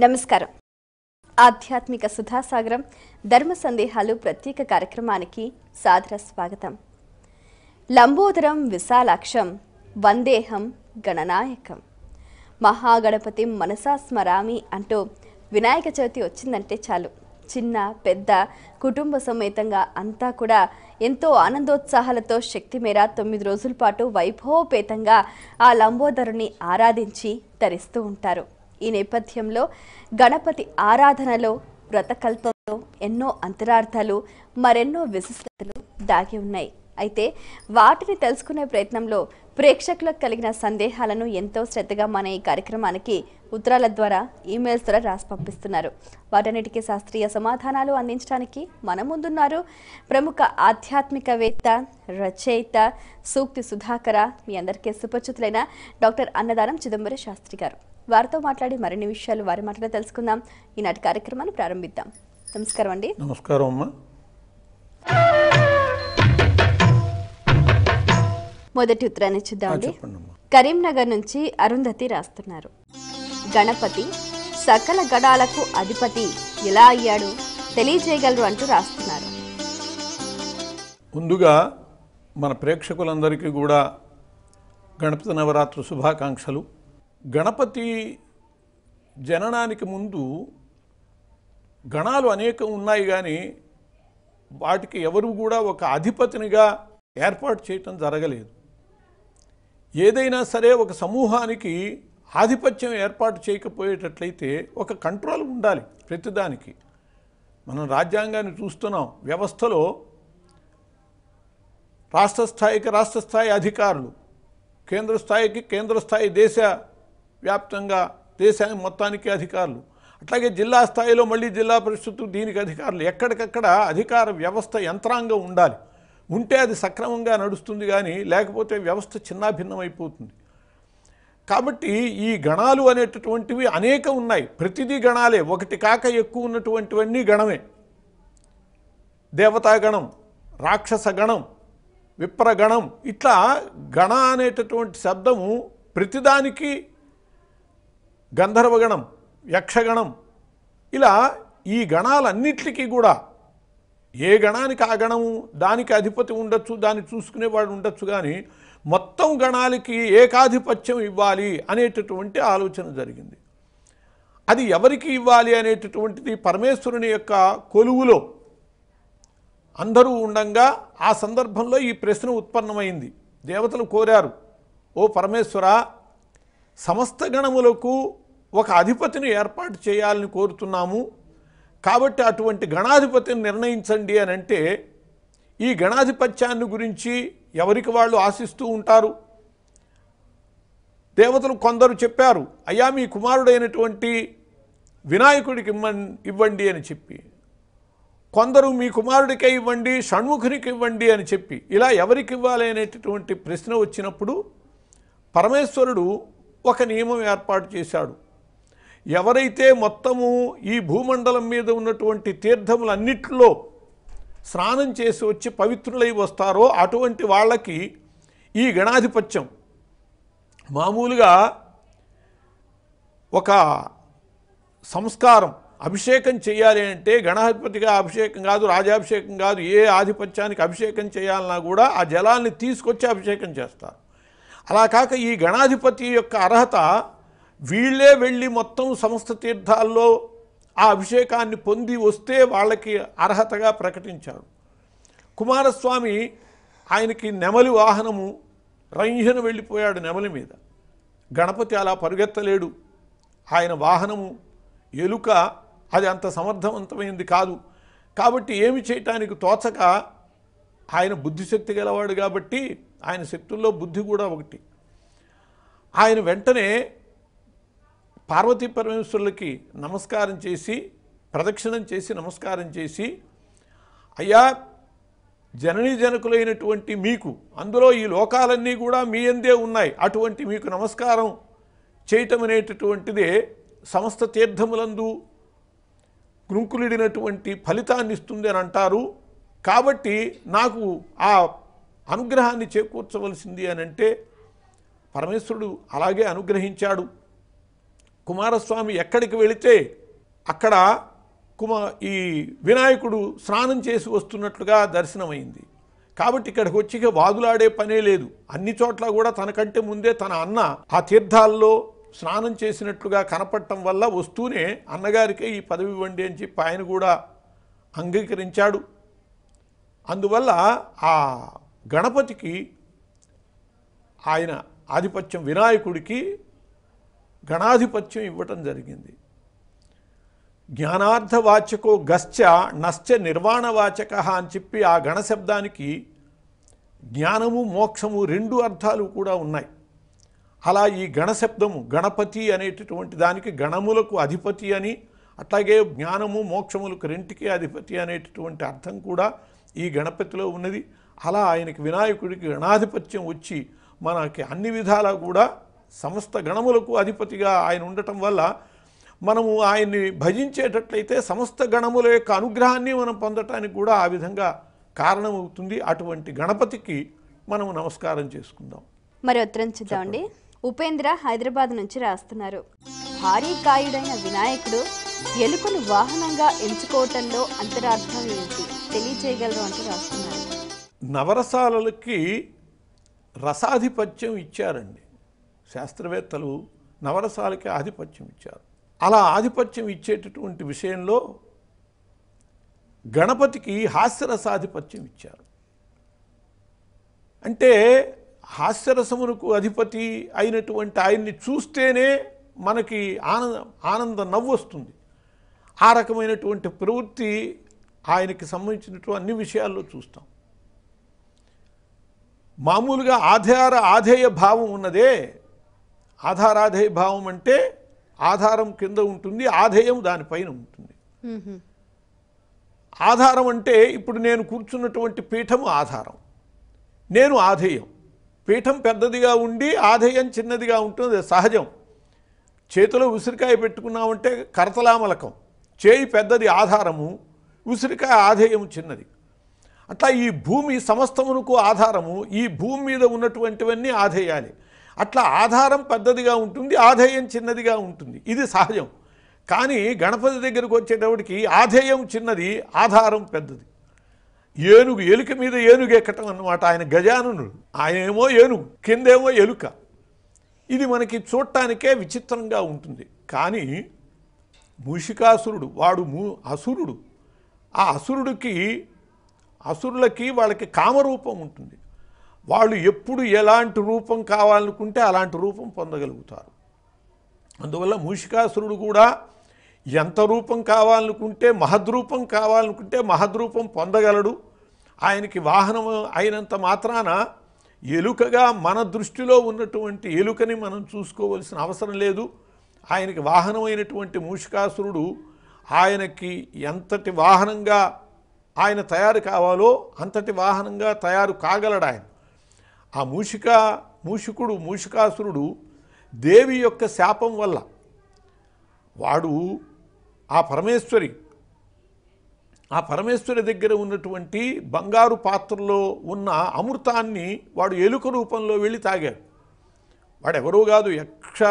నమస్కారం. ఆధ్యాత్మిక సుధాసాగరం ధర్మ సందేహాలు ప్రత్యేక కార్యక్రమానికి సాదర స్వాగతం. లంబోదరం విశాలాక్షం వందేహం గణనాయకం మహాగణపతి మనసా స్మరామి అంటూ వినాయక చవితి వచ్చిందంటే చాలు చిన్న పెద్ద కుటుంబ సమేతంగా అంతా కూడా ఎంతో ఆనందోత్సాహాలతో శక్తి మేర 9 రోజుల పాటు వైభవోపేతంగా ఆ లంబోదరుని ఆరాధించి తరిస్తూ ఉంటారు. ఈ నేపథ్యంలో గణపతి ఆరాధనలో వ్రతకల్పంలో ఎన్నో అంతరార్థాలు మరెన్నో విశిష్టతలు దాగి ఉన్నాయి. అయితే వాటిని తెలుసుకునే ప్రయత్నంలో ప్రేక్షకులకు కలిగిన సందేహాలను ఎంతో శ్రద్ధగా మన ఈ కార్యక్రమానికి ఉత్తరాల ద్వారా ఈమెయిల్స్ ద్వారా రాసి పంపిస్తున్నారు. వాటన్నిటికీ శాస్త్రీయ సమాధానాలు అందించడానికి మన ముందున్నారు ప్రముఖ ఆధ్యాత్మికవేత్త, రచయిత, సూక్తి సుధాకర, మీ అందరికీ సుపరిచితులైన డాక్టర్ అన్నదానం చిదంబర శాస్త్రి గారు. వారితో మాట్లాడి మరిన్ని విషయాలు వారి మాటలో తెలుసుకుందాం. ఈనాటి కార్యక్రమాన్ని ప్రారంభిద్దాం. నమస్కారం అండి. నమస్కారం అమ్మా. మొదటి ఉత్తరాన్ని చూద్దామండి. కరీంనగర్ నుంచి అరుంధతి రాస్తున్నారు. గణపతి సకల గణాలకు అధిపతి ఎలా అయ్యాడు తెలియజేయగలరు అంటూ రాస్తున్నారు. ముందుగా మన ప్రేక్షకులందరికీ కూడా గణపతి నవరాత్రి శుభాకాంక్షలు. గణపతి జననానికి ముందు గణాలు అనేకం ఉన్నాయి, కానీ వాటికి ఎవరు కూడా ఒక అధిపతినిగా ఏర్పాటు చేయటం జరగలేదు. ఏదైనా సరే ఒక సమూహానికి ఆధిపత్యం ఏర్పాటు చేయకపోయేటట్లయితే ఒక కంట్రోల్ ఉండాలి ప్రతిదానికి. మనం రాజ్యాంగాన్ని చూస్తున్నాం. వ్యవస్థలో రాష్ట్ర స్థాయికి రాష్ట్ర స్థాయి అధికారులు, కేంద్ర స్థాయికి కేంద్ర స్థాయి దేశ వ్యాప్తంగా దేశానికి మొత్తానికి అధికారులు, అట్లాగే జిల్లా స్థాయిలో మళ్ళీ జిల్లా పరిషత్తు దీనికి అధికారులు. ఎక్కడికక్కడ అధికార వ్యవస్థ యంత్రాంగం ఉండాలి. ఉంటే అది సక్రమంగా నడుస్తుంది, కానీ లేకపోతే వ్యవస్థ చిన్నాభిన్నమైపోతుంది. కాబట్టి ఈ గణాలు అనేటటువంటివి అనేక ఉన్నాయి. ప్రతిదీ గణాలే, ఒకటి కాక ఎక్కువ ఉన్నటువంటివన్నీ గణమే. దేవతాగణం, రాక్షస గణం, విప్రగణం, ఇట్లా గణ అనేటటువంటి శబ్దము ప్రతిదానికి, గంధర్వగణం, యక్షగణం, ఇలా ఈ గణాలన్నిటికీ కూడా ఏ గణానికి ఆ గణము దానికి అధిపతి ఉండొచ్చు, దాన్ని చూసుకునేవాడు ఉండొచ్చు, కానీ మొత్తం గణాలకి ఏకాధిపత్యం ఇవ్వాలి అనేటటువంటి ఆలోచన జరిగింది. అది ఎవరికి ఇవ్వాలి అనేటటువంటిది పరమేశ్వరుని యొక్క కొలువులో అందరూ ఉండంగా ఆ సందర్భంలో ఈ ప్రశ్న ఉత్పన్నమైంది. దేవతలు కోరారు, ఓ పరమేశ్వర, సమస్త గణములకు ఒక అధిపతిని ఏర్పాటు చేయాలని కోరుతున్నాము, కాబట్టి అటువంటి గణాధిపతిని నిర్ణయించండి అని అంటే, ఈ గణాధిపత్యాన్ని గురించి ఎవరికి వాళ్ళు ఆశిస్తూ ఉంటారు. దేవతలు కొందరు చెప్పారు, అయ్యా మీ కుమారుడైనటువంటి వినాయకుడికి ఇవ్వండి అని చెప్పి, కొందరు మీ కుమారుడికే ఇవ్వండి, షణ్ముఖునికి ఇవ్వండి అని చెప్పి, ఇలా ఎవరికి ఇవ్వాలి అనేటటువంటి ప్రశ్న వచ్చినప్పుడు పరమేశ్వరుడు ఒక నియమం ఏర్పాటు చేశాడు. ఎవరైతే మొత్తము ఈ భూమండలం మీద ఉన్నటువంటి తీర్థములన్నిటిలో స్నానం చేసి వచ్చి పవిత్రులై వస్తారో అటువంటి వాళ్ళకి ఈ గణాధిపత్యం, మామూలుగా ఒక సంస్కారం అభిషేకం చేయాలి అంటే గణాధిపతిగా అభిషేకం కాదు, రాజాభిషేకం కాదు, ఏ ఆధిపత్యానికి అభిషేకం చేయాలన్నా కూడా ఆ జలాన్ని తీసుకొచ్చి అభిషేకం చేస్తారు. అలా కాక ఈ గణాధిపతి యొక్క అర్హత వీళ్ళే వెళ్ళి మొత్తం సమస్త తీర్థాల్లో ఆ అభిషేకాన్ని పొంది వస్తే వాళ్ళకి అర్హతగా ప్రకటించారు. కుమారస్వామి ఆయనకి నెమలి వాహనము, రంజన వెళ్ళిపోయాడు నెమలి మీద. గణపతి అలా పరుగెత్తలేడు. ఆయన వాహనము ఎలుక, అది అంత సమర్థవంతమైంది కాదు. కాబట్టి ఏమి చేయటానికి తోచక, ఆయన బుద్ధిశక్తి గలవాడు కాబట్టి ఆయన శక్తుల్లో బుద్ధి కూడా ఒకటి. ఆయన వెంటనే పార్వతీ పరమేశ్వరులకి నమస్కారం చేసి, ప్రదక్షిణం చేసి నమస్కారం చేసి, అయ్యా జననీ జనకులైనటువంటి మీకు, అందులో ఈ లోకాలన్నీ కూడా మీ అందే ఉన్నాయి, అటువంటి మీకు నమస్కారం చేయటం అనేటటువంటిదే సమస్త తీర్థములందు కృంకులిడినటువంటి ఫలితాన్ని ఇస్తుంది అని అంటారు. కాబట్టి నాకు ఆ అనుగ్రహాన్ని చేకూర్చవలసింది అని అంటే పరమేశ్వరుడు అలాగే అనుగ్రహించాడు. కుమారస్వామి ఎక్కడికి వెళితే అక్కడ ఈ వినాయకుడు స్నానం చేసి వస్తున్నట్లుగా దర్శనమైంది. కాబట్టి ఇక్కడికి వచ్చి వాదులాడే పనే లేదు. అన్ని చోట్ల కూడా తనకంటే ముందే తన అన్న ఆ తీర్థాల్లో స్నానం చేసినట్లుగా కనపడటం వల్ల వస్తూనే అన్నగారికే ఈ పదవి ఇవ్వండి అని చెప్పి ఆయన కూడా అంగీకరించాడు. అందువల్ల ఆ గణపతికి ఆయన ఆధిపత్యం, వినాయకుడికి గణాధిపత్యం ఇవ్వటం జరిగింది. జ్ఞానార్థవాచకో గశ్చ నశ్చ నిర్వాణవాచక అని చెప్పి ఆ గణశబ్దానికి జ్ఞానము మోక్షము రెండు అర్థాలు కూడా ఉన్నాయి. అలా ఈ గణశబ్దము గణపతి అనేటటువంటి దానికి గణములకు అధిపతి అని, అట్లాగే జ్ఞానము మోక్షములకు రెంటికి అధిపతి అనేటటువంటి అర్థం కూడా ఈ గణపతిలో ఉన్నది. అలా ఆయనకి వినాయకుడికి గణాధిపత్యం వచ్చి మనకి అన్ని విధాలా కూడా సమస్త గణములకు అధిపతిగా ఆయన ఉండటం వల్ల మనము ఆయన్ని భజించేటట్లయితే సమస్త గణముల యొక్క అనుగ్రహాన్ని మనం పొందటానికి కూడా ఆ విధంగా కారణమవుతుంది. అటువంటి గణపతికి మనము నమస్కారం చేసుకుందాం. మరి ఉత్తరం చూద్దామండి. ఉపేంద్ర హైదరాబాద్ నుంచి రాస్తున్నారు. భారీ కాయుడైన వినాయకుడు ఎలుకను వాహనంగా ఎంచుకోవటంలో అంతరార్థం ఏంటి తెలియజేయగలరు అంటూ రాస్తున్నారు. నవరసాలకి రసాధిపత్యం ఇచ్చారండి శాస్త్రవేత్తలు. నవరసాలకి ఆధిపత్యం ఇచ్చారు. అలా ఆధిపత్యం ఇచ్చేటటువంటి విషయంలో గణపతికి హాస్యరసాధిపత్యం ఇచ్చారు. అంటే హాస్యరసమునకు అధిపతి అయినటువంటి ఆయన్ని చూస్తేనే మనకి ఆనంద నవ్వు వస్తుంది. ఆ రకమైనటువంటి ప్రవృత్తి ఆయనకి సంబంధించినటువంటి అన్ని విషయాల్లో చూస్తాం. మామూలుగా ఆధేయ భావం ఉన్నదే, ఆధారాధేయ భావం అంటే ఆధారం కింద ఉంటుంది, ఆధేయం దానిపైన ఉంటుంది. ఆధారం అంటే ఇప్పుడు నేను కూర్చున్నటువంటి పీఠము ఆధారం, నేను ఆధేయం. పీఠం పెద్దదిగా ఉండి ఆధేయం చిన్నదిగా ఉంటుంది, సహజం. చేతిలో ఉసిరికాయ పెట్టుకున్నామంటే కరతలామలకం, చేయి పెద్దది ఆధారము, ఉసిరికాయ ఆధేయం చిన్నది. అట్లా ఈ భూమి సమస్తమునకు ఆధారము, ఈ భూమి మీద ఉన్నటువంటివన్నీ ఆధేయాలే. అట్లా ఆధారం పెద్దదిగా ఉంటుంది, ఆధేయం చిన్నదిగా ఉంటుంది, ఇది సహజం. కానీ గణపతి దగ్గరకు వచ్చేటప్పటికి ఆధేయం చిన్నది, ఆధారం పెద్దది. ఏనుగు, ఎలుక మీద ఏనుగు ఎక్కటం అన్నమాట. ఆయన గజాననుడు, ఆయన ఏమో ఏనుగు, కిందేమో ఎలుక. ఇది మనకి చూడటానికే విచిత్రంగా ఉంటుంది. కానీ మూషికాసురుడు, వాడు అసురుడు. ఆ అసురులకి వాళ్ళకి కామరూపం ఉంటుంది. వాళ్ళు ఎప్పుడు ఎలాంటి రూపం కావాలనుకుంటే అలాంటి రూపం పొందగలుగుతారు. అందువల్ల మూషికాసురుడు కూడా ఎంత రూపం కావాలనుకుంటే, మహద్రూపం కావాలనుకుంటే మహద్రూపం పొందగలడు. ఆయనకి వాహనం అయినంత మాత్రాన ఎలుకగా మన దృష్టిలో ఉన్నటువంటి ఎలుకని మనం చూసుకోవలసిన అవసరం లేదు. ఆయనకి వాహనమైనటువంటి మూషికాసురుడు ఆయనకి ఎంతటి వాహనంగా ఆయన తయారు కావాలో అంతటి వాహనంగా తయారు కాగలడు ఆయన. ఆ మూషికాసురుడు దేవి యొక్క శాపం వల్ల వాడు ఆ పరమేశ్వరి దగ్గర ఉన్నటువంటి బంగారు పాత్రలో ఉన్న అమృతాన్ని వాడు ఎలుక రూపంలో వెళ్ళి తాగాడు. వాడెవరో కాదు, యక్ష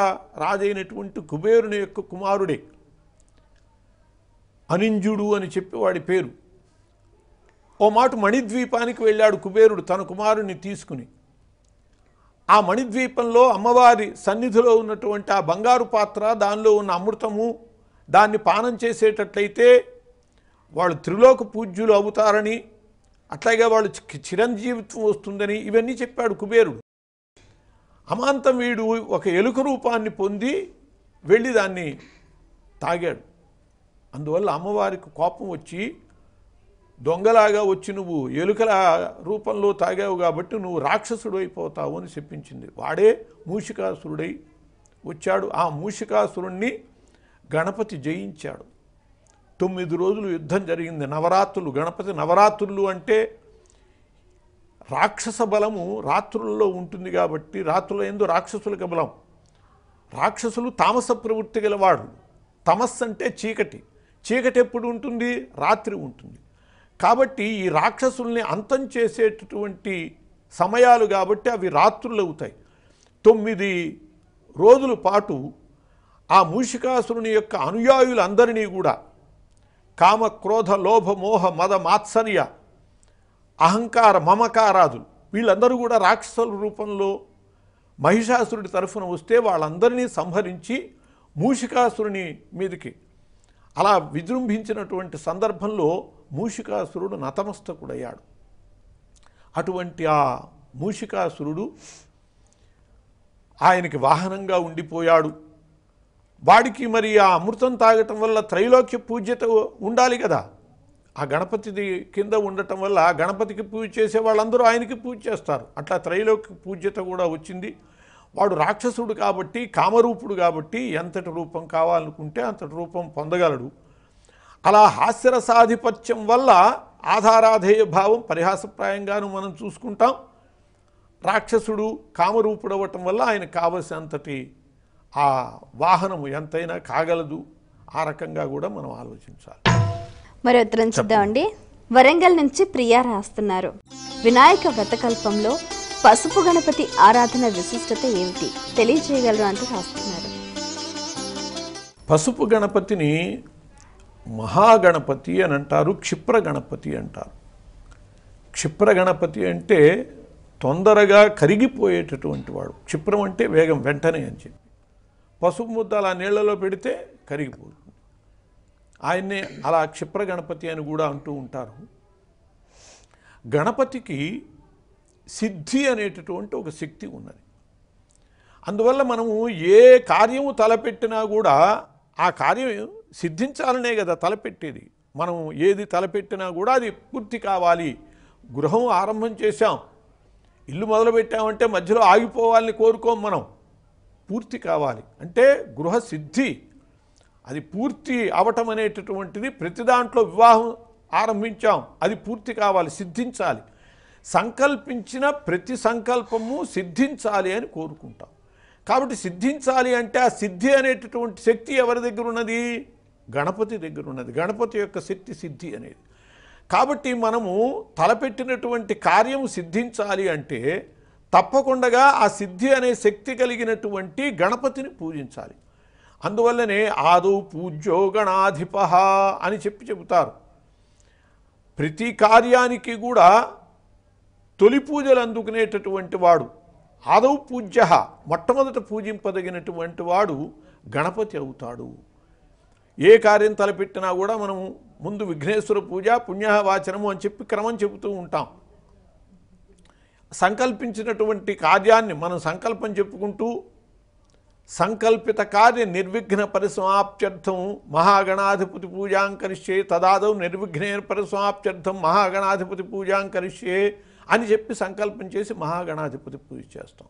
రాజైనటువంటి కుబేరుని యొక్క కుమారుడే, అనింజుడు అని చెప్పి వాడి పేరు. ఓ మాట మణిద్వీపానికి వెళ్ళాడు కుబేరుడు తన కుమారుణ్ణి తీసుకుని. ఆ మణిద్వీపంలో అమ్మవారి సన్నిధిలో ఉన్నటువంటి ఆ బంగారు పాత్ర, దానిలో ఉన్న అమృతము, దాన్ని పానం చేసేటట్లయితే వాళ్ళు త్రిలోక పూజ్యులు అవుతారని, అట్లాగే వాళ్ళు చిరంజీవిత్వం వస్తుందని ఇవన్నీ చెప్పాడు కుబేరుడు. అమాంతం వీడు ఒక ఎలుక రూపాన్ని పొంది వెళ్ళి దాన్ని తాగాడు. అందువల్ల అమ్మవారికి కోపం వచ్చి, దొంగలాగా వచ్చి నువ్వు ఎలుకల రూపంలో తాగావు కాబట్టి నువ్వు రాక్షసుడు అయిపోతావు అని చెప్పించింది. వాడే మూషికాసురుడై వచ్చాడు. ఆ మూషికాసురుణ్ణి గణపతి జయించాడు. 9 రోజులు యుద్ధం జరిగింది. నవరాత్రులు, గణపతి నవరాత్రులు అంటే రాక్షస బలము రాత్రులలో ఉంటుంది కాబట్టి, రాత్రుల యందు రాక్షసులకు బలం. రాక్షసులు తామస ప్రవృత్తి గలవాడు. తమస్సు అంటే చీకటి. చీకటి ఎప్పుడు ఉంటుంది? రాత్రి ఉంటుంది. కాబట్టి ఈ రాక్షసుల్ని అంతం చేసేటటువంటి సమయాలు కాబట్టి అవి రాత్రులు అవుతాయి. 9 రోజుల పాటు ఆ మూషికాసురుని యొక్క అనుయాయులందరినీ కూడా కామ క్రోధ లోభ మోహ మద మాత్సర్య అహంకార మమకారాదులు వీళ్ళందరూ కూడా రాక్షసుల రూపంలో మహిషాసురుడి తరఫున వస్తే వాళ్ళందరినీ సంహరించి మూషికాసురుని మీదకి అలా విజృంభించినటువంటి సందర్భంలో మూషికాసురుడు నతమస్తకుడయ్యాడు. అటువంటి ఆ మూషికాసురుడు ఆయనకి వాహనంగా ఉండిపోయాడు. వాడికి మరి ఆ అమృతం తాగటం వల్ల త్రైలోక్య పూజ్యత ఉండాలి కదా. ఆ గణపతి కింద ఉండటం వల్ల గణపతికి పూజ చేసే వాళ్ళందరూ ఆయనకి పూజ చేస్తారు. అట్లా త్రైలోక్య పూజ్యత కూడా వచ్చింది. వాడు రాక్షసుడు కాబట్టి, కామరూపుడు కాబట్టి ఎంతటి రూపం కావాలనుకుంటే అంతటి రూపం పొందగలడు. అలా హాస్యరసాధిపత్యం వల్ల ఆధారాధేయ భావం పరిహాసప్రాయంగాను మనం చూసుకుంటాం. రాక్షసుడు కామరూపుడు అవ్వటం వల్ల ఆయన కావలసినంతటి ఆ వాహనము ఎంతైనా కాగలదు. ఆ రకంగా కూడా మనం ఆలోచించాలి. మరి ఉత్తరం చూద్దామండి. వరంగల్ నుంచి ప్రియా రాస్తున్నారు. వినాయక వ్రతకల్పంలో పసుపు గణపతి ఆరాధన విశిష్టత ఏమిటి తెలియజేయగలరు అంటూ రాస్తున్నారు. పసుపు గణపతిని మహాగణపతి అని అంటారు, క్షిప్ర గణపతి అంటారు. క్షిప్ర గణపతి అంటే తొందరగా కరిగిపోయేటటువంటి వాడు. క్షిప్రం అంటే వేగం, వెంటనే అని చెప్పి. పసుపు ముద్ద అలా నీళ్లలో పెడితే కరిగిపోతుంది. ఆయన్నే అలా క్షిప్ర గణపతి అని కూడా అంటూ ఉంటారు. గణపతికి సిద్ధి అనేటటువంటి ఒక శక్తి ఉన్నది. అందువల్ల మనము ఏ కార్యము తలపెట్టినా కూడా ఆ కార్యం సిద్ధించాలనే కదా తలపెట్టేది. మనం ఏది తలపెట్టినా కూడా అది పూర్తి కావాలి. గృహం ఆరంభం చేశాం, ఇల్లు మొదలుపెట్టామంటే మధ్యలో ఆగిపోవాలని కోరుకోం మనం. పూర్తి కావాలి అంటే గృహ సిద్ధి, అది పూర్తి అవటం అనేటటువంటిది. ప్రతి దాంట్లో వివాహం ఆరంభించాం, అది పూర్తి కావాలి, సిద్ధించాలి. సంకల్పించిన ప్రతి సంకల్పము సిద్ధించాలి అని కోరుకుంటాం. కాబట్టి సిద్ధించాలి అంటే ఆ సిద్ధి అనేటటువంటి శక్తి ఎవరి దగ్గర ఉన్నది? గణపతి దగ్గర ఉన్నది. గణపతి యొక్క శక్తి సిద్ధి అనేది. కాబట్టి మనము తలపెట్టినటువంటి కార్యము సిద్ధించాలి అంటే తప్పకుండా ఆ సిద్ధి అనే శక్తి కలిగినటువంటి గణపతిని పూజించాలి. అందువల్లనే ఆదౌ పూజ్యో గణాధిప అని చెబుతారు. ప్రతి కార్యానికి కూడా తొలి పూజలు అందుకునేటటువంటి వాడు ఆదౌ పూజ్య, మొట్టమొదట పూజింపదగినటువంటి వాడు గణపతి అవుతాడు. ఏ కార్యం తలపెట్టినా కూడా మనం ముందు విఘ్నేశ్వర పూజ, పుణ్యవాచనము అని చెప్పి క్రమం చెబుతూ ఉంటాం. సంకల్పించినటువంటి కార్యాన్ని మనం సంకల్పం చెప్పుకుంటూ సంకల్పిత కార్య నిర్విఘ్న పరిసమాప్త్యర్థం మహాగణాధిపతి పూజాంకరిష్యే తదాదౌ నిర్విఘ్నేన పరిసమాప్త్యర్థం మహాగణాధిపతి పూజాంకరిష్యే అని చెప్పి సంకల్పం చేసి మహాగణాధిపతి పూజ చేస్తాం.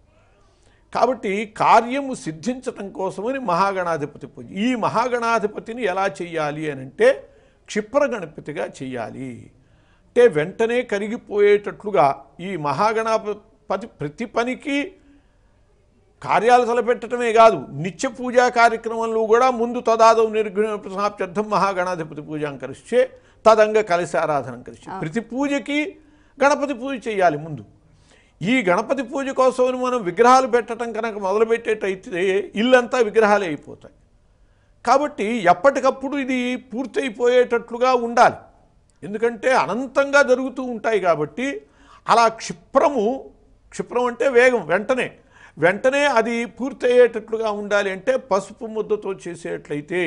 కాబట్టి కార్యము సిద్ధించటం కోసమని మహాగణాధిపతి పూజ. ఈ మహాగణాధిపతిని ఎలా చెయ్యాలి అని అంటే క్షిప్ర గణపతిగా చెయ్యాలి. అంటే వెంటనే కరిగిపోయేటట్లుగా ఈ మహాగణాధిపతి ప్రతి పనికి కార్యాలు తలపెట్టడమే కాదు, నిత్య పూజా కార్యక్రమంలో కూడా ముందు తదాదౌ నిర్విఘ్న పరిసమాప్త్యర్థం మహాగణాధిపతి పూజాంకరిష్యే తదంగ కలిసి ఆరాధన కలిసి. ప్రతి పూజకి గణపతి పూజ చేయాలి ముందు. ఈ గణపతి పూజ కోసం మనం విగ్రహాలు పెట్టడం కనుక మొదలుపెట్టేటైతే ఇల్లంతా విగ్రహాలే అయిపోతాయి. కాబట్టి ఎప్పటికప్పుడు ఇది పూర్తయిపోయేటట్లుగా ఉండాలి. ఎందుకంటే అనంతంగా జరుగుతూ ఉంటాయి కాబట్టి అలా క్షిప్రం అంటే వేగం, వెంటనే అది పూర్తయ్యేటట్లుగా ఉండాలి. అంటే పసుపు ముద్దతో చేసేట్లయితే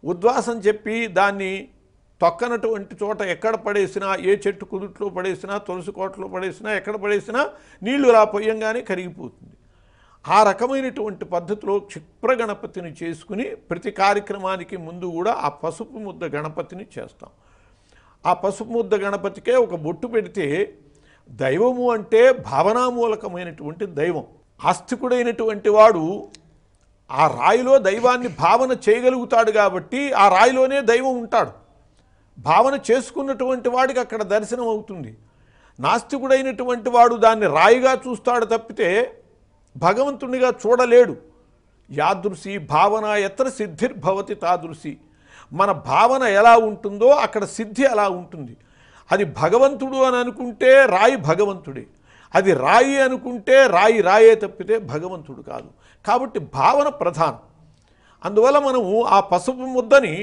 ఉద్వాసం చెప్పి దాన్ని తొక్కనటువంటి చోట ఎక్కడ పడేసినా, ఏ చెట్టు కుదుట్లో పడేసినా, తులసి కోటలో పడేసినా, ఎక్కడ పడేసినా నీళ్లు అలా పొయ్యంగానే కరిగిపోతుంది. ఆ రకమైనటువంటి పద్ధతిలో క్షిప్ర గణపతిని చేసుకుని ప్రతి కార్యక్రమానికి ముందు కూడా ఆ పసుపు ముద్ద గణపతిని చేస్తాం. ఆ పసుపు ముద్ద గణపతికే ఒక బొట్టు పెడితే దైవము అంటే భావనామూలకమైనటువంటి దైవం. ఆస్తికుడైనటువంటి వాడు ఆ రాయిలో దైవాన్ని భావన చేయగలుగుతాడు కాబట్టి ఆ రాయిలోనే దైవం ఉంటాడు. భావన చేసుకున్నటువంటి వాడికి అక్కడ దర్శనం అవుతుంది. నాస్తికుడైనటువంటి వాడు దాన్ని రాయిగా చూస్తాడు తప్పితే భగవంతునిగా చూడలేడు. యాదృశి భావన ఎత్ర సిద్ధిర్భవతి తాదృశి. మన భావన ఎలా ఉంటుందో అక్కడ సిద్ధి అలా ఉంటుంది. అది భగవంతుడు అని అనుకుంటే రాయి భగవంతుడే, అది రాయి అనుకుంటే రాయే తప్పితే భగవంతుడు కాదు. కాబట్టి భావన ప్రధానం. అందువల్ల మనము ఆ పసుపు ముద్దని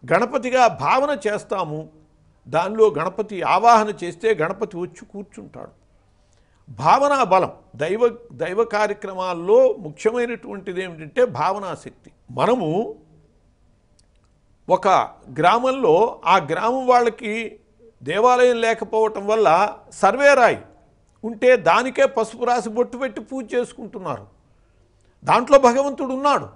గణపతిగా భావన చేస్తాము. దానిలో గణపతి ఆవాహన చేస్తే గణపతి వచ్చి కూర్చుంటాడు. భావనా బలం దైవ కార్యక్రమాల్లో ముఖ్యమైనటువంటిది ఏమిటంటే భావనాశక్తి. మనము ఒక గ్రామంలో ఆ గ్రామం వాళ్ళకి దేవాలయం లేకపోవటం వల్ల సర్వేరాయి ఉంటే దానికే పసుపు రాసి బొట్టు పెట్టి పూజ చేసుకుంటున్నారు. దాంట్లో భగవంతుడు ఉన్నాడు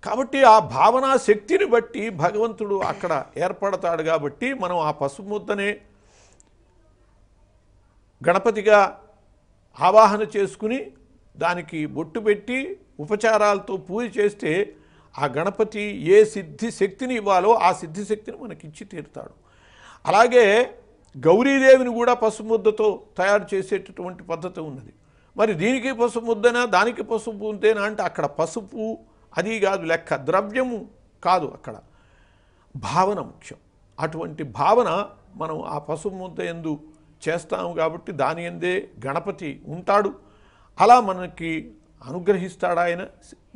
కాబట్టి ఆ భావనా శక్తిని బట్టి భగవంతుడు అక్కడ ఏర్పడతాడు. కాబట్టి మనం ఆ పసుపు ముద్దనే గణపతిగా ఆవాహన చేసుకుని దానికి బొట్టు పెట్టి ఉపచారాలతో పూజ చేస్తే ఆ గణపతి ఏ సిద్ధి శక్తిని ఇవ్వాలో ఆ సిద్ధి శక్తిని మనకిచ్చి తీరుతాడు. అలాగే గౌరీదేవిని కూడా పసుపు ముద్దతో తయారు చేసేటటువంటి పద్ధతి ఉన్నది. మరి దీనికి పసుపు ముద్దనా దానికి పసుపు ఉంటేనా అంటే అక్కడ పసుపు అది కాదు లెక్క, ద్రవ్యము కాదు, అక్కడ భావన ముఖ్యం. అటువంటి భావన మనం ఆ పసుపు ముద్ద యందు చేస్తాము కాబట్టి దాని యందే గణపతి ఉంటాడు. అలా మనకి అనుగ్రహిస్తాడు ఆయన.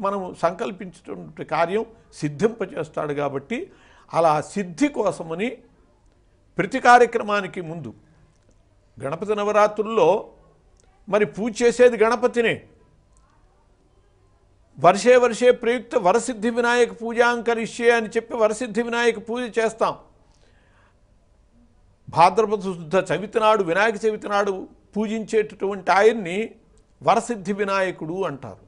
మనము సంకల్పించినటువంటి కార్యం సిద్ధింపచేస్తాడు కాబట్టి అలా సిద్ధి కోసమని ప్రతి కార్యక్రమానికి ముందు గణపతి నవరాత్రుల్లో మరి పూజ చేసేది గణపతినే. వర్షే వర్షే ప్రయుక్త వరసిద్ధి వినాయక పూజాంకరిష్యే అని చెప్పి వరసిద్ధి వినాయక పూజ చేస్తాం. భాద్రపద శుద్ధ చవితి నాడు వినాయక చవితి నాడు పూజించేటటువంటి ఆయన్ని వరసిద్ధి వినాయకుడు అంటారు.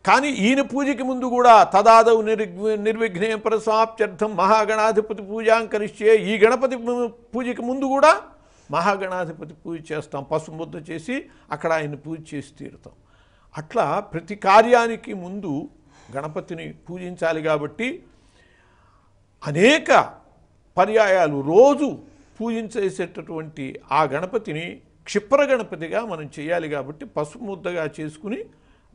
కానీ ఈయన పూజకి ముందు కూడా తదాదౌ నిర్విఘ్నేం ప్రసమాప్త్యర్థం మహాగణాధిపతి పూజాంకరిష్యే, ఈ గణపతి పూజకి ముందు కూడా మహాగణాధిపతి పూజ చేస్తాం. పసుపు ముద్ద చేసి అక్కడ ఆయన పూజ చేసి తీరుతాం. అట్లా ప్రతి కార్యానికి ముందు గణపతిని పూజించాలి. కాబట్టి అనేక పర్యాయాలు రోజు పూజించేసేటటువంటి ఆ గణపతిని క్షిప్ర గణపతిగా మనం చేయాలి. కాబట్టి పసుపు ముద్దగా చేసుకుని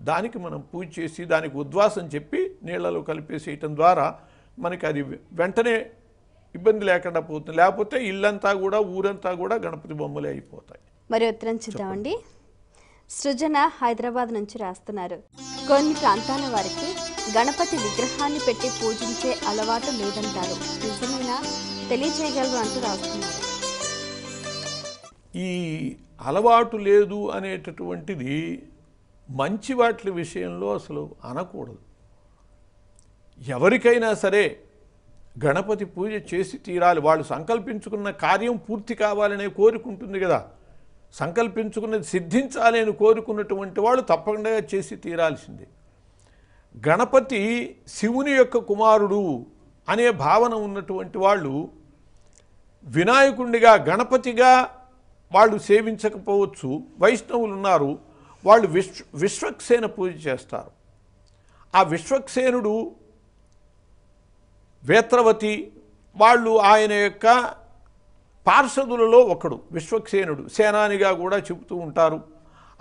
దానికి మనం పూజ చేసి దానికి ఉద్వాసం చెప్పి నీళ్లలో కలిపేసేయటం ద్వారా మనకి అది వెంటనే ఇబ్బంది లేకుండా పోతుంది. లేకపోతే ఇల్లంతా కూడా ఊరంతా కూడా గణపతి బొమ్మలే అయిపోతాయి. మరి ఉత్తరం చూద్దామండి. సృజన హైదరాబాద్ నుంచి రాస్తున్నారు. కొన్ని ప్రాంతాల వారికి గణపతి విగ్రహాన్ని పెట్టి పూజించే అలవాటు లేదంటారు, నిజమేనా? తెలియజేయగలరు అంటూ రాస్తున్నారు. ఈ అలవాటు లేదు అనేటటువంటిది మంచి వాటి విషయంలో అసలు అనకూడదు. ఎవరికైనా సరే గణపతి పూజ చేసి తీరాలి. వాళ్ళు సంకల్పించుకున్న కార్యం పూర్తి కావాలనే కోరుకుంటుంది కదా, సంకల్పించుకున్నది సిద్ధించాలి అని కోరుకున్నటువంటి వాళ్ళు తప్పకుండా చేసి తీరాల్సిందే. గణపతి శివుని యొక్క కుమారుడు అనే భావన ఉన్నటువంటి వాళ్ళు వినాయకుడిగా గణపతిగా వాళ్ళు సేవించకపోవచ్చు. వైష్ణవులు ఉన్నారు, వాళ్ళు విశ్వక్సేన పూజ చేస్తారు. ఆ విశ్వక్సేనుడు వేత్రవతి వాళ్ళు ఆయన యొక్క పార్షదులలో ఒకడు. విశ్వక్సేనుడు సేనానిగా కూడా చెబుతూ ఉంటారు.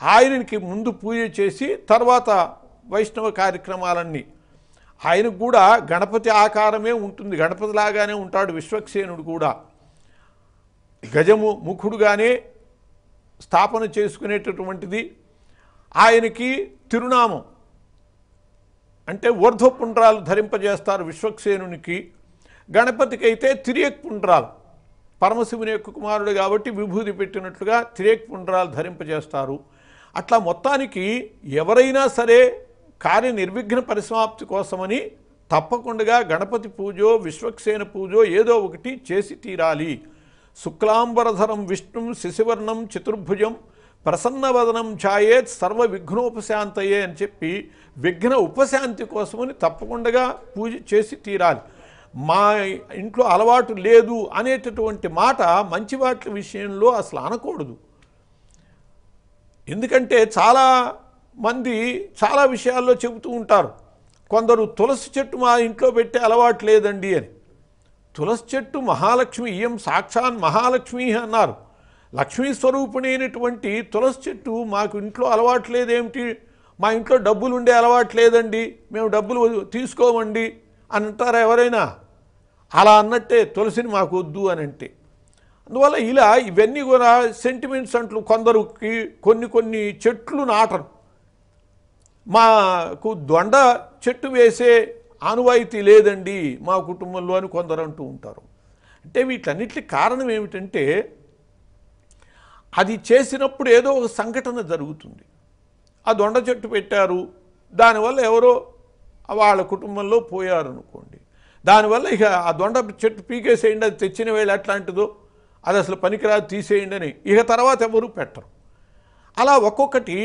ఆయనకి ముందు పూజ చేసి తర్వాత వైష్ణవ కార్యక్రమాలన్నీ. ఆయనకు కూడా గణపతి ఆకారమే ఉంటుంది, గణపతిలాగానే ఉంటాడు విశ్వక్సేనుడు కూడా. గజము ముఖుడుగానే స్థాపన చేసుకునేటటువంటిది. ఆయనకి తిరునామం అంటే ఊర్ధ్వపుండ్రాలు ధరింపజేస్తారు విశ్వక్సేనునికి. గణపతికి అయితే తిరియక్ పుండ్రాలు, పరమశివుని యొక్క కుమారుడు కాబట్టి విభూతి పెట్టినట్లుగా తిరియక్ పుండ్రాలు ధరింపజేస్తారు. అట్లా మొత్తానికి ఎవరైనా సరే కార్య నిర్విఘ్న పరిసమాప్తి కోసమని తప్పకుండా గణపతి పూజో విశ్వక్సేన పూజో ఏదో ఒకటి చేసి తీరాలి. శుక్లాంబరధరం విష్ణుం శశివర్ణం చతుర్భుజం ప్రసన్నవదనం ఛాయేత్ సర్వ విఘ్నోపశాంతయే అని చెప్పి విఘ్న ఉపశాంతి కోసమని తప్పకుండా పూజ చేసి తీరాలి. మా ఇంట్లో అలవాటు లేదు అనేటటువంటి మాట మంచి వాటి విషయంలో అసలు అనకూడదు. ఎందుకంటే చాలా మంది చాలా విషయాల్లో చెబుతూ ఉంటారు. కొందరు తులసి చెట్టు మా ఇంట్లో పెట్టే అలవాటు లేదండి అని. తులసి చెట్టు మహాలక్ష్మి, ఇయం సాక్షాన్ మహాలక్ష్మి అన్నారు. లక్ష్మీ స్వరూపిణి అయినటువంటి తులసి చెట్టు మాకు ఇంట్లో అలవాటు లేదేమిటి, మా ఇంట్లో డబ్బులు ఉండే అలవాటు లేదండి, మేము డబ్బులు తీసుకోమండి అని అంటారా ఎవరైనా? అలా అన్నట్టే తులసిని మాకు వద్దు అని అంటే. అందువల్ల ఇలా ఇవన్నీ కూడా సెంటిమెంట్స్ అంటూ కొందరికి కొన్ని చెట్లు నాటరు. మాకు దొండ చెట్టు వేసే ఆనువాయితీ లేదండి మా కుటుంబంలో అని కొందరు అంటూ ఉంటారు. అంటే వీటన్నిటి కారణం ఏమిటంటే అది చేసినప్పుడు ఏదో ఒక సంఘటన జరుగుతుంది. ఆ దొండ చెట్టు పెట్టారు, దానివల్ల ఎవరో వాళ్ళ కుటుంబంలో పోయారు అనుకోండి, దానివల్ల ఇక ఆ దొండ చెట్టు పీకేసేయండి, అది తెచ్చిన వేళ ఎట్లాంటిదో అది అసలు పనికిరాదు తీసేయండి అని ఇక తర్వాత ఎవరు పెట్టరు. అలా ఒక్కొక్కటి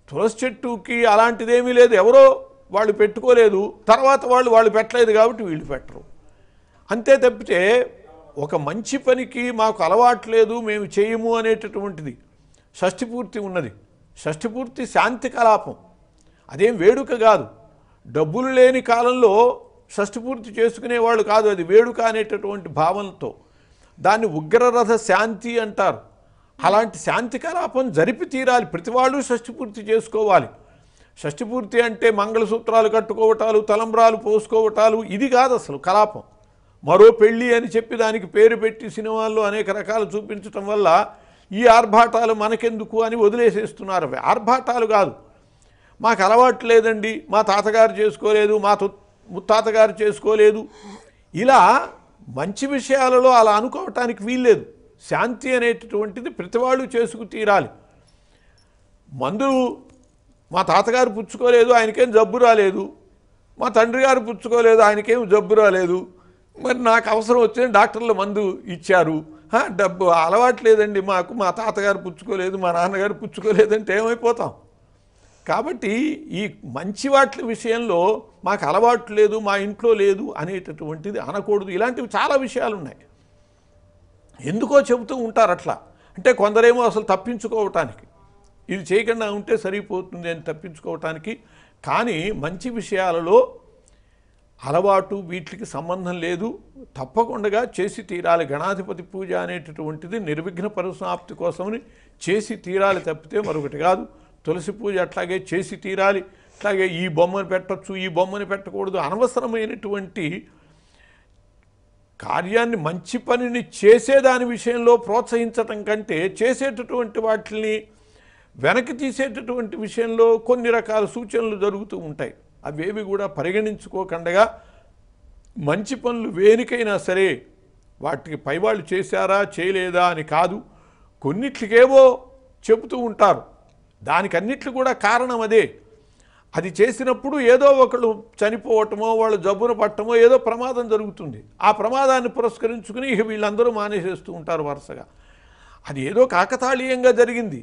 తులసి చెట్టుకి అలాంటిదేమీ లేదు, ఎవరో వాళ్ళు పెట్టుకోలేదు, తర్వాత వాళ్ళు పెట్టలేదు కాబట్టి వీళ్ళు పెట్టరు. అంతే తప్పితే ఒక మంచి పనికి మాకు అలవాటు లేదు మేము చేయము అనేటటువంటిది షష్ఠిపూర్తి ఉన్నది. షష్ఠిపూర్తి శాంతి కలాపం, అదేం వేడుక కాదు. డబ్బులు లేని కాలంలో షష్ఠిపూర్తి చేసుకునేవాళ్ళు కాదు, అది వేడుక అనేటటువంటి భావనతో దాన్ని ఉగ్రరథ శాంతి అంటారు. అలాంటి శాంతి కలాపం జరిపి తీరాలి, ప్రతి వాళ్ళు షష్ఠిపూర్తి చేసుకోవాలి. షష్ఠిపూర్తి అంటే మంగళసూత్రాలు కట్టుకోవటాలు, తలంబ్రాలు పోసుకోవటాలు, ఇది కాదు అసలు కలాపం. మరో పెళ్ళి అని చెప్పి దానికి పేరు పెట్టి సినిమాల్లో అనేక రకాలు చూపించటం వల్ల ఈ ఆర్భాటాలు మనకెందుకు అని వదిలేసేస్తున్నారు. ఆర్భాటాలు కాదు, మాకు అలవాటు లేదండి, మా తాతగారు చేసుకోలేదు, మా ముత్తాతగారు చేసుకోలేదు, ఇలా మంచి విషయాలలో అలా అనుకోవటానికి వీల్లేదు. శాంతి అనేటటువంటిది ప్రతివాళ్ళు చేసుకు తీరాలి. మందులు మా తాతగారు పుచ్చుకోలేదు, ఆయనకేం జబ్బు రాలేదు, మా తండ్రి గారు పుచ్చుకోలేదు, ఆయనకేం జబ్బు రాలేదు, మరి నాకు అవసరం వచ్చింది డాక్టర్లు మందు ఇచ్చారు, డబ్బు అలవాటు లేదండి మాకు, మా తాతగారు పుచ్చుకోలేదు, మా నాన్నగారు పుచ్చుకోలేదంటే ఏమైపోతాం. కాబట్టి ఈ మంచి వాటి విషయంలో మాకు అలవాటు లేదు, మా ఇంట్లో లేదు అనేటటువంటిది అనకూడదు. ఇలాంటివి చాలా విషయాలు ఉన్నాయి, ఎందుకో చెబుతూ ఉంటారు అట్లా. అంటే కొందరేమో అసలు తప్పించుకోవటానికి ఇది చేయకుండా ఉంటే సరిపోతుంది అని తప్పించుకోవటానికి. కానీ మంచి విషయాలలో అలవాటు వీటికి సంబంధం లేదు, తప్పకుండా చేసి తీరాలి. గణాధిపతి పూజ అనేటటువంటిది నిర్విఘ్న పరిసమాప్తి కోసమని చేసి తీరాలి తప్పితే మరొకటి కాదు. తులసి పూజ అట్లాగే చేసి తీరాలి. అట్లాగే ఈ బొమ్మను పెట్టచ్చు, ఈ బొమ్మను పెట్టకూడదు, అనవసరమైనటువంటి కార్యాన్ని మంచి పనిని చేసేదాని విషయంలో ప్రోత్సహించటం కంటే చేసేటటువంటి వాటిని వెనక్కి తీసేటటువంటి విషయంలో కొన్ని రకాల సూచనలు జరుగుతూ ఉంటాయి. అవేవి కూడా పరిగణించుకోకుండా మంచి పనులు వేనికైనా సరే వాటికి పైవాళ్ళు చేశారా చేయలేదా అని కాదు, కొన్నిట్లకేవో చెబుతూ ఉంటారు, దానికన్నిట్లు కూడా కారణం అదే. అది చేసినప్పుడు ఏదో ఒకళ్ళు చనిపోవటమో వాళ్ళు జబ్బున పట్టమో ఏదో ప్రమాదం జరుగుతుంది. ఆ ప్రమాదాన్ని పురస్కరించుకుని ఇక వీళ్ళందరూ మానేసేస్తూ ఉంటారు వరుసగా. అది ఏదో కాకతాళీయంగా జరిగింది.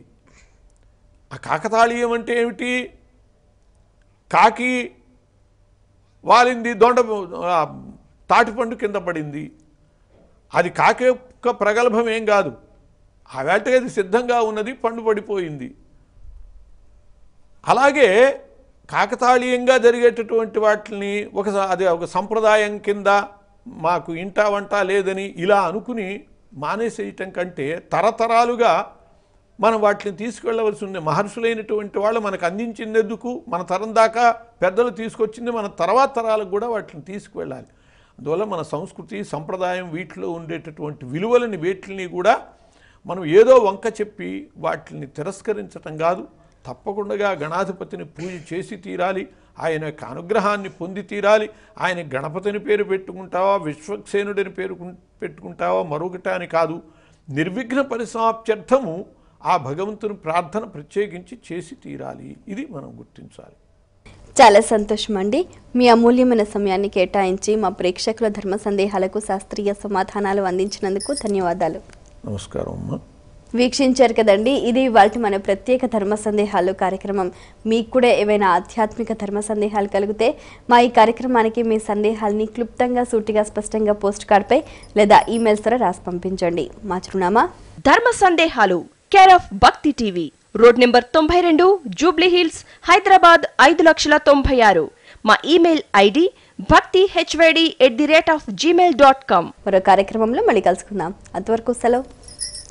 ఆ కాకతాళీయం అంటే ఏమిటి? కాకి వాలింది, దొండ తాటిపండు కింద పడింది, అది కాకి యొక్క ప్రగల్భం ఏం కాదు, ఆ వేటకి అది సిద్ధంగా ఉన్నది, పండు పడిపోయింది. అలాగే కాకతాళీయంగా జరిగేటటువంటి వాటిని అది ఒక సంప్రదాయం కింద మాకు ఇంటా వంట లేదని ఇలా అనుకుని మానేసేయటం కంటే తరతరాలుగా మనం వాటిని తీసుకువెళ్ళవలసి ఉంది. మహర్షులైనటువంటి వాళ్ళు మనకు అందించిందెందుకు, మన తరం దాకా పెద్దలు తీసుకొచ్చింది, మన తర్వాత తరాలకు కూడా వాటిని తీసుకువెళ్ళాలి. అందువల్ల మన సంస్కృతి సంప్రదాయం వీటిలో ఉండేటటువంటి విలువలని వేటిని కూడా మనం ఏదో వంక చెప్పి వాటిని తిరస్కరించటం కాదు, తప్పకుండా గణాధిపతిని పూజ చేసి తీరాలి, ఆయన యొక్క అనుగ్రహాన్ని పొంది తీరాలి. ఆయన గణపతిని పేరు పెట్టుకుంటావా, విశ్వక్సేనుడిని పేరు పెట్టుకుంటావా, మరొకటి అని కాదు, నిర్విఘ్న పరిసమాప్త్యర్థము ఆ భగవంతుని ప్రార్థన ప్రత్యేకించి చేసి తీరాలి. ఇది మనం గుర్తించాలి. చాలా సంతోషం అండి, మీ అమూల్యమైన సమయాన్ని కేటాయించి మా ప్రేక్షకుల ధర్మ సందేహాలకు శాస్త్రీయ సమాధానాలు అందించినందుకు ధన్యవాదాలు. నమస్కారం అమ్మా. వీక్షించారు కదండి, ఇది ఇవాళ మన ప్రత్యేక ధర్మ సందేహాలు కార్యక్రమం. మీకు కూడా ఏవైనా ఆధ్యాత్మిక ధర్మ సందేహాలు కలిగితే మా ఈ కార్యక్రమానికి మీ సందేహాలని క్లుప్తంగా సూటిగా స్పష్టంగా పోస్ట్ కార్డ్పై లేదా ఈమెయిల్స్ ద్వారా రాసి పంపించండి. మా చిరునామా ధర్మ సందేహాలు, కేర్ ఆఫ్ భక్తి TV, road number 92, Jubilee hills, Hyderabad 5,96,000. మా ఈమెయిల్ ఐడి bhaktihyd@gmail.com. మరో కార్యక్రమంలో మళ్ళీ కలుసుకుందాం. అంతవరకు సెలవు,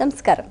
నమస్కారం.